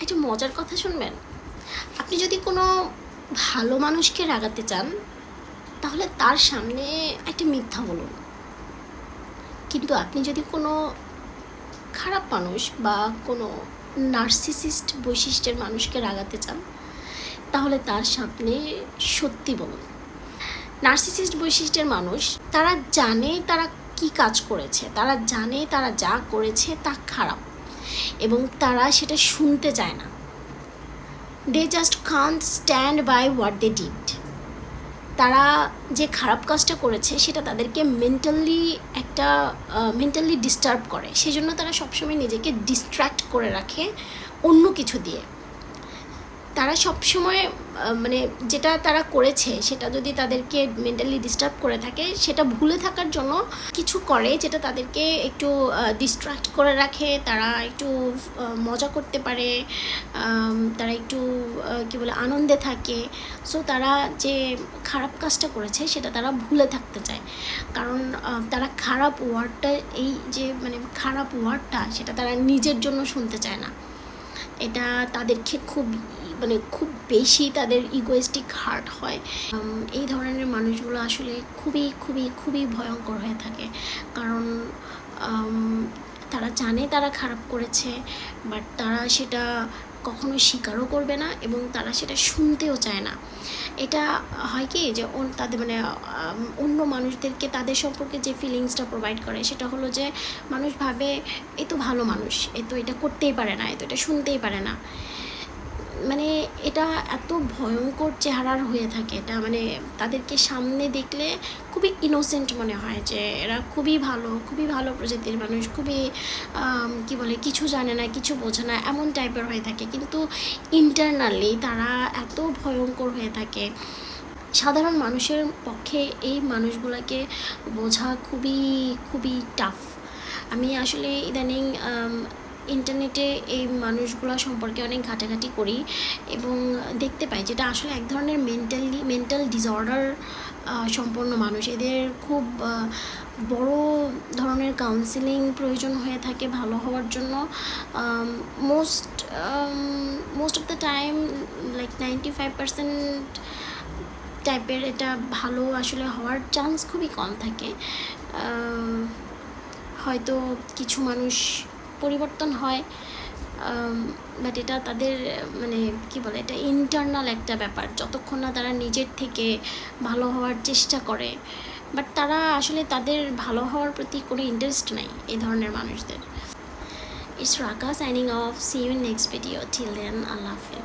একটা মজার কথা শুনবেন। আপনি যদি কোনো ভালো মানুষকে রাগাতে চান তাহলে তার সামনে একটা মিথ্যা বলুন, কিন্তু আপনি যদি কোনো খারাপ মানুষ বা কোনো নার্সিসিস্ট বৈশিষ্ট্যের মানুষকে রাগাতে চান তাহলে তার সামনে সত্যি বলুন। নার্সিসিস্ট বৈশিষ্ট্যের মানুষ, তারা জানে তারা কি কাজ করেছে, তারা জানে তারা যা করেছে তা খারাপ, এবং তারা সেটা শুনতে চায় না। They just can't stand by what they did. তারা যে খারাপ কাজটা করেছে সেটা তাদেরকে মেন্টালি ডিস্টার্ব করে, সেজন্য তারা সবসময় নিজেকে ডিস্ট্র্যাক্ট করে রাখে অন্য কিছু দিয়ে। তারা সবসময় মানে যেটা তারা করেছে সেটা যদি তাদেরকে মেন্টালি ডিস্টার্ব করে থাকে, সেটা ভুলে থাকার জন্য কিছু করে যেটা তাদেরকে একটু ডিস্ট্র্যাক্ট করে রাখে। তারা একটু মজা করতে পারে, তারা একটু কী বলে আনন্দে থাকে। সো তারা যে খারাপ কাজটা করেছে সেটা তারা ভুলে থাকতে চায়, কারণ তারা খারাপ ওয়ার্ডটা, এই যে মানে খারাপ ওয়ার্ডটা, সেটা তারা নিজের জন্য শুনতে চায় না। এটা তাদেরকে খুব বেশি তাদের ইগোয়েস্টিক হার্ট হয়। এই ধরনের মানুষগুলো আসলে খুবই খুবই খুবই ভয়ঙ্কর হয়ে থাকে, কারণ তারা জানে তারা খারাপ করেছে, বাট তারা সেটা কখনো স্বীকারও করবে না এবং তারা সেটা শুনতেও চায় না। এটা হয় কি যে তাদের মানে অন্য মানুষদেরকে তাদের সম্পর্কে যে ফিলিংসটা প্রোভাইড করে সেটা হলো যে মানুষ ভাবে এ তো ভালো মানুষ, এ তো এটা করতেই পারে না, এ তো এটা শুনতেই পারে না। মানে এটা এত ভয়ঙ্কর চেহারার হয়ে থাকে, এটা মানে তাদেরকে সামনে দেখলে খুবই ইনোসেন্ট মনে হয় যে এরা খুবই ভালো প্রজাতির মানুষ, খুবই কি বলে কিছু জানে না, কিছু বোঝে না, এমন টাইপের হয়ে থাকে, কিন্তু ইন্টারনালি তারা এত ভয়ঙ্কর হয়ে থাকে। সাধারণ মানুষের পক্ষে এই মানুষগুলোকে বোঝা খুবই খুবই টাফ। আমি আসলে ইদানিং ইন্টারনেটে এই মানুষগুলো সম্পর্কে অনেক ঘাটাঘাটি করি এবং দেখতে পাই যেটা আসলে এক ধরনের মেন্টাল ডিসঅর্ডার সম্পন্ন মানুষ। এদের খুব বড় ধরনের কাউন্সিলিং প্রয়োজন হয়ে থাকে ভালো হওয়ার জন্য। Most of the time, like 95% টাইপের এটা ভালো আসলে হওয়ার চান্স খুবই কম থাকে। হয়তো কিছু মানুষ পরিবর্তন হয়, বাট এটা তাদের মানে কি বলে, এটা ইন্টারনাল একটা ব্যাপার, যতক্ষণ না তারা নিজের থেকে ভালো হওয়ার চেষ্টা করে। বাট তারা আসলে তাদের ভালো হওয়ার প্রতি কোনো ইন্টারেস্ট নেই এই ধরনের মানুষদের। It's Raka signing off, see you in next video, till then আল্লাহ হাফেজ।